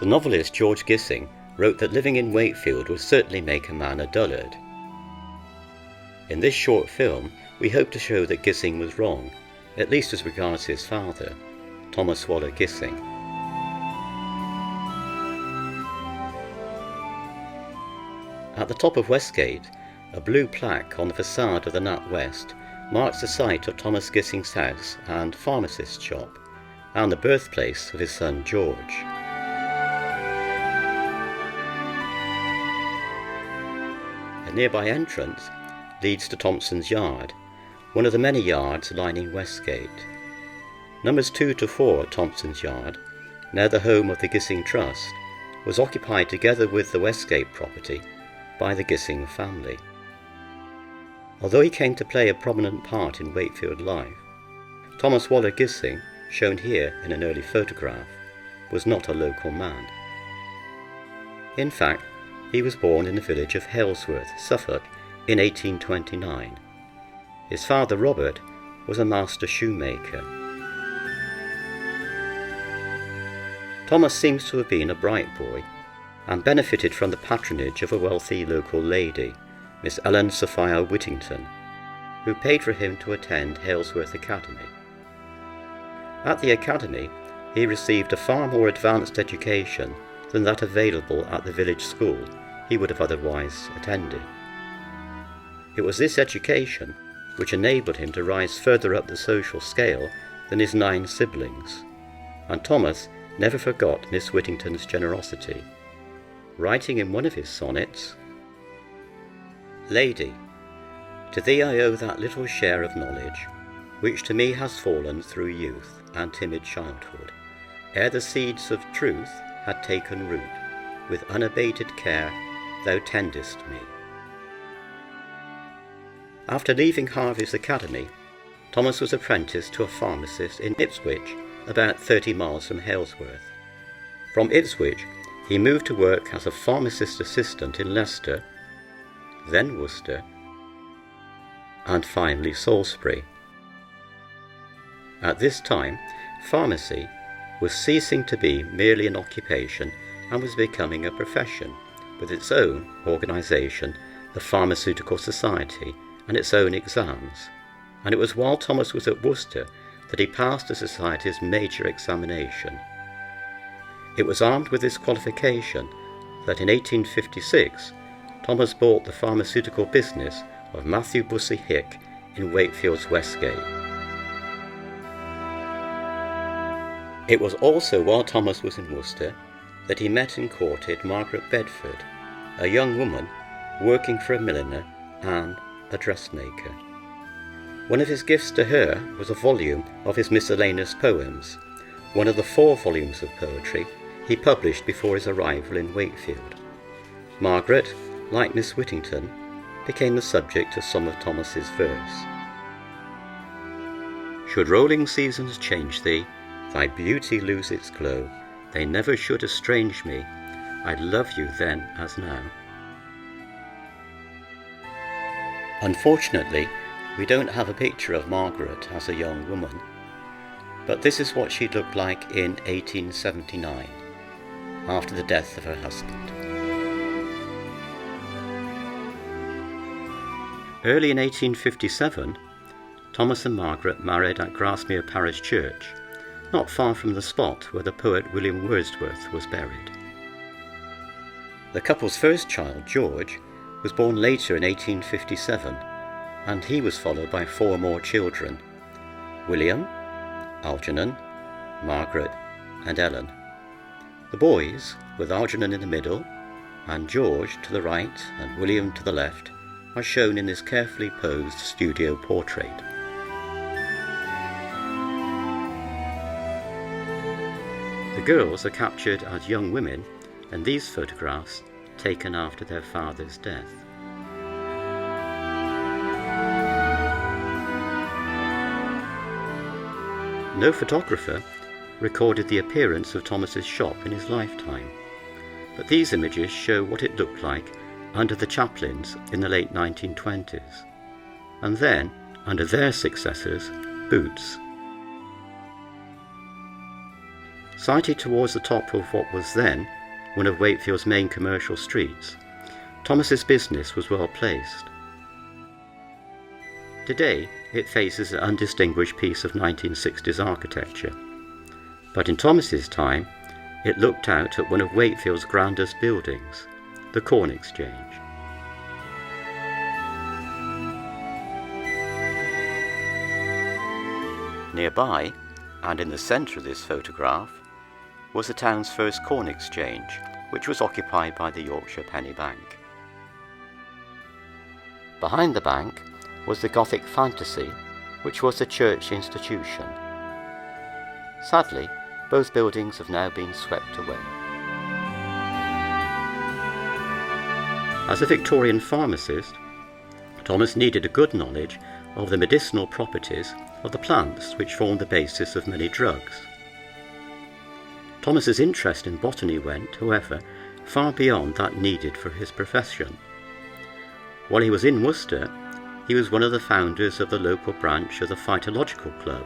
The novelist George Gissing wrote that living in Wakefield would certainly make a man a dullard. In this short film, we hope to show that Gissing was wrong, at least as regards his father, Thomas Waller Gissing. At the top of Westgate, a blue plaque on the facade of the Nat West marks the site of Thomas Gissing's house and pharmacist shop, and the birthplace of his son George. A nearby entrance leads to Thompson's Yard, one of the many yards lining Westgate. Numbers 2 to 4 at Thompson's Yard, now the home of the Gissing Trust, was occupied together with the Westgate property by the Gissing family. Although he came to play a prominent part in Wakefield life, Thomas Waller Gissing, shown here in an early photograph, was not a local man. In fact, he was born in the village of Halesworth, Suffolk, in 1829. His father, Robert, was a master shoemaker. Thomas seems to have been a bright boy and benefited from the patronage of a wealthy local lady, Miss Ellen Sophia Whittington, who paid for him to attend Halesworth Academy. At the academy, he received a far more advanced education than that available at the village school he would have otherwise attended. It was this education which enabled him to rise further up the social scale than his 9 siblings, and Thomas never forgot Miss Whittington's generosity, writing in one of his sonnets, "Lady, to thee I owe that little share of knowledge, which to me has fallen through youth and timid childhood, ere the seeds of truth had taken root, with unabated care thou tendest me." After leaving Harvey's Academy, Thomas was apprenticed to a pharmacist in Ipswich, about 30 miles from Halesworth. From Ipswich, he moved to work as a pharmacist assistant in Leicester, then Worcester, and finally Salisbury. At this time, pharmacy was ceasing to be merely an occupation and was becoming a profession, with its own organisation, the Pharmaceutical Society, and its own exams, and it was while Thomas was at Worcester that he passed the Society's major examination. It was armed with this qualification that in 1856 Thomas bought the pharmaceutical business of Matthew Bussey Hick in Wakefield's Westgate. It was also while Thomas was in Worcester that he met and courted Margaret Bedford, a young woman working for a milliner and a dressmaker. One of his gifts to her was a volume of his miscellaneous poems, one of the 4 volumes of poetry he published before his arrival in Wakefield. Margaret, like Miss Whittington, became the subject of some of Thomas's verse. Should rolling seasons change thee, thy beauty lose its glow, they never should estrange me, I'd love you then as now. Unfortunately, we don't have a picture of Margaret as a young woman, but this is what she looked like in 1879, after the death of her husband. Early in 1857, Thomas and Margaret married at Grasmere Parish Church, not far from the spot where the poet William Wordsworth was buried. The couple's first child, George, was born later in 1857, and he was followed by 4 more children: William, Algernon, Margaret, and Ellen. The boys, with Algernon in the middle, and George to the right and William to the left, are shown in this carefully posed studio portrait. The girls are captured as young women in these photographs taken after their father's death. No photographer recorded the appearance of Thomas's shop in his lifetime, but these images show what it looked like under the Chaplins in the late 1920s, and then, under their successors, Boots. Sited towards the top of what was then one of Wakefield's main commercial streets, Thomas's business was well placed. Today, it faces an undistinguished piece of 1960s architecture, but in Thomas's time, it looked out at one of Wakefield's grandest buildings, the Corn Exchange. Nearby, and in the centre of this photograph, was the town's first corn exchange, which was occupied by the Yorkshire Penny Bank. Behind the bank was the Gothic Fantasy, which was a church institution. Sadly, both buildings have now been swept away. As a Victorian pharmacist, Thomas needed a good knowledge of the medicinal properties of the plants which formed the basis of many drugs. Thomas's interest in botany went, however, far beyond that needed for his profession. While he was in Worcester, he was one of the founders of the local branch of the Phytological Club,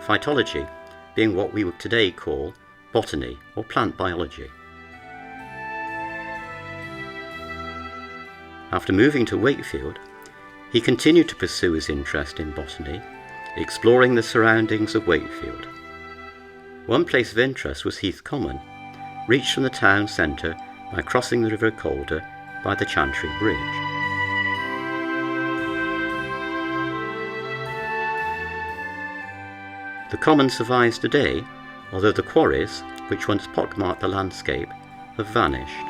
phytology being what we would today call botany or plant biology. After moving to Wakefield, he continued to pursue his interest in botany, exploring the surroundings of Wakefield. One place of interest was Heath Common, reached from the town centre by crossing the River Calder by the Chantry Bridge. The common survives today, although the quarries, which once pockmarked the landscape, have vanished.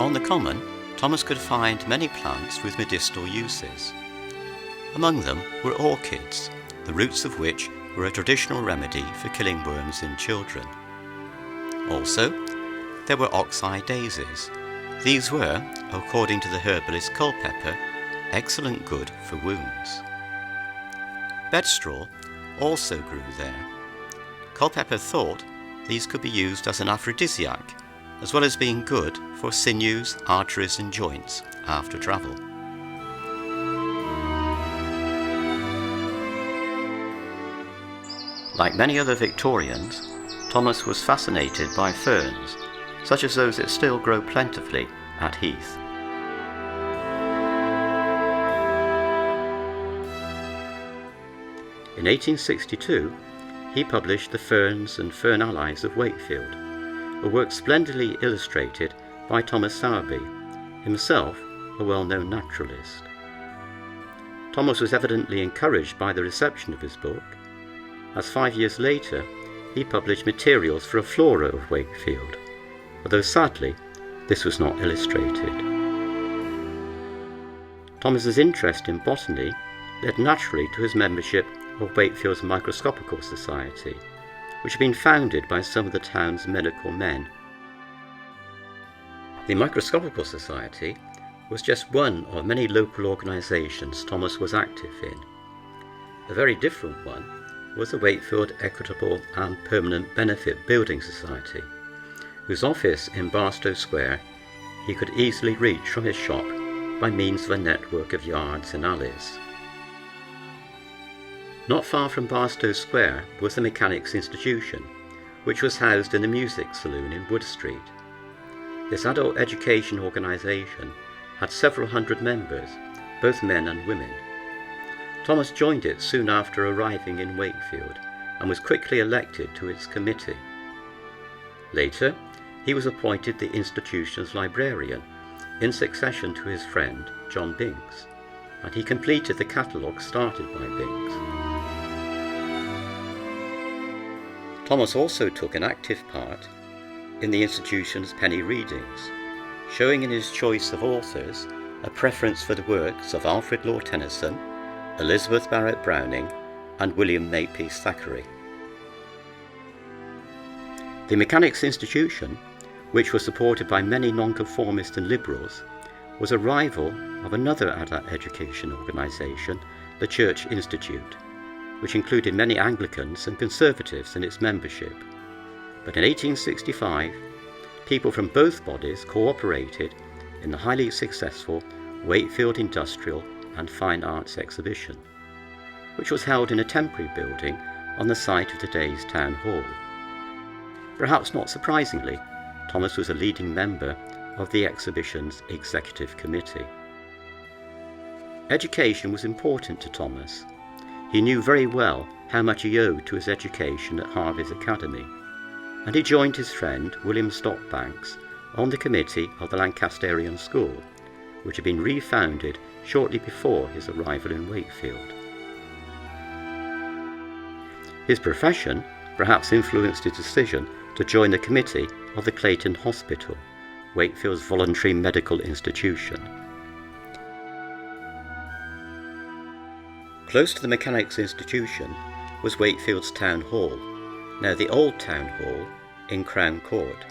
On the common, Thomas could find many plants with medicinal uses. Among them were orchids, the roots of which were a traditional remedy for killing worms in children. Also, there were ox-eye daisies. These were, according to the herbalist Culpeper, excellent good for wounds. Bedstraw also grew there. Culpeper thought these could be used as an aphrodisiac, as well as being good for sinews, arteries and joints after travel. Like many other Victorians, Thomas was fascinated by ferns, such as those that still grow plentifully at Heath. In 1862, he published The Ferns and Fern Allies of Wakefield, a work splendidly illustrated by Thomas Sowerby, himself a well-known naturalist. Thomas was evidently encouraged by the reception of his book, as 5 years later he published materials for a flora of Wakefield, although sadly this was not illustrated. Thomas's interest in botany led naturally to his membership of Wakefield's Microscopical Society, which had been founded by some of the town's medical men. The Microscopical Society was just one of many local organisations Thomas was active in. A very different one was the Wakefield Equitable and Permanent Benefit Building Society, whose office in Barstow Square he could easily reach from his shop by means of a network of yards and alleys. Not far from Barstow Square was the Mechanics' Institution, which was housed in the Music Saloon in Wood Street. This adult education organisation had several hundred members, both men and women. Thomas joined it soon after arriving in Wakefield and was quickly elected to its committee. Later, he was appointed the institution's librarian, in succession to his friend John Binks, and he completed the catalogue started by Binks. Thomas also took an active part in the institution's penny readings, showing in his choice of authors a preference for the works of Alfred Lord Tennyson, Elizabeth Barrett Browning and William Makepeace Thackeray. The Mechanics' Institution, which was supported by many nonconformists and liberals, was a rival of another adult education organisation, the Church Institute, which included many Anglicans and Conservatives in its membership. But in 1865, people from both bodies cooperated in the highly successful Wakefield Industrial and Fine Arts Exhibition, which was held in a temporary building on the site of today's Town Hall. Perhaps not surprisingly, Thomas was a leading member of the exhibition's executive committee. Education was important to Thomas. He knew very well how much he owed to his education at Harvey's Academy, and he joined his friend William Stopbanks on the committee of the Lancasterian School, which had been refounded shortly before his arrival in Wakefield. His profession perhaps influenced his decision to join the committee of the Clayton Hospital, Wakefield's voluntary medical institution. Close to the Mechanics' Institution was Wakefield's Town Hall, now the Old Town Hall in Crown Court.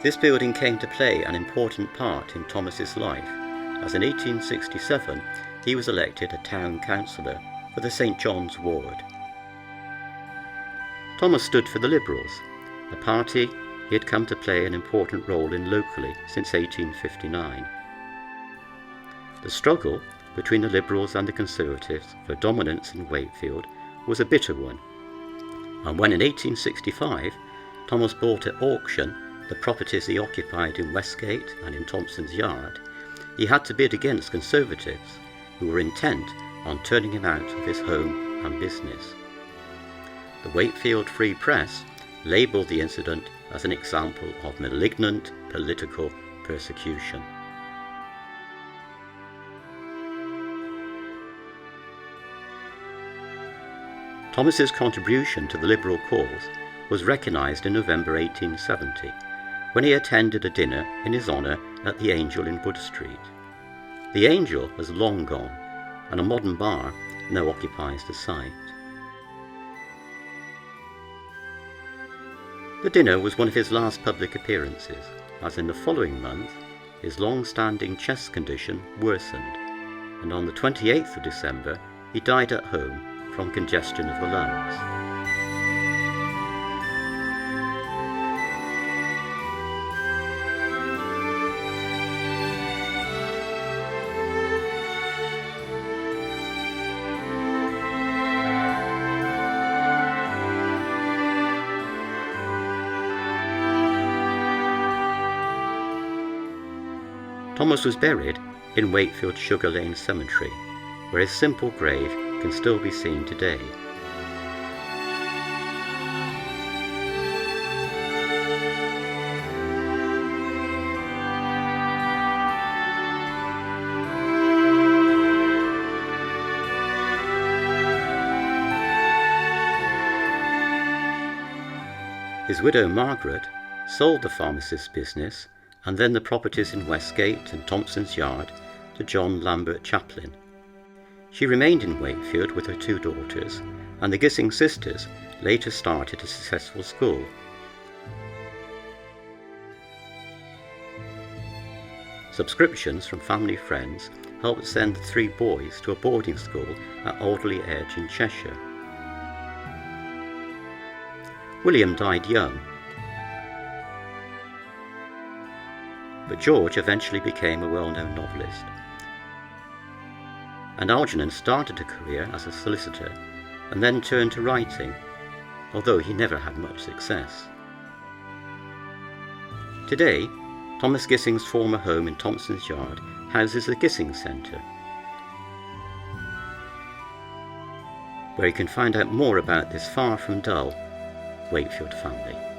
This building came to play an important part in Thomas's life, as in 1867 he was elected a town councillor for the St John's ward. Thomas stood for the Liberals, a party he had come to play an important role in locally since 1859. The struggle between the Liberals and the Conservatives for dominance in Wakefield was a bitter one, and when in 1865 Thomas bought at auction the properties he occupied in Westgate and in Thompson's Yard, he had to bid against Conservatives who were intent on turning him out of his home and business. The Wakefield Free Press labelled the incident as an example of malignant political persecution. Thomas's contribution to the Liberal cause was recognised in November 1870, when he attended a dinner in his honour at the Angel in Wood Street. The Angel has long gone, and a modern bar now occupies the site. The dinner was one of his last public appearances, as in the following month his long-standing chest condition worsened, and on the 28th of December he died at home from congestion of the lungs. Thomas was buried in Wakefield Sugar Lane Cemetery, where his simple grave can still be seen today. His widow Margaret sold the pharmacist's business and then the properties in Westgate and Thompson's Yard to John Lambert Chaplin. She remained in Wakefield with her two daughters, and the Gissing sisters later started a successful school. Subscriptions from family friends helped send the three boys to a boarding school at Alderley Edge in Cheshire. William died young, but George eventually became a well-known novelist. And Algernon started a career as a solicitor and then turned to writing, although he never had much success. Today, Thomas Gissing's former home in Thompson's Yard houses the Gissing Centre, where you can find out more about this far from dull Wakefield family.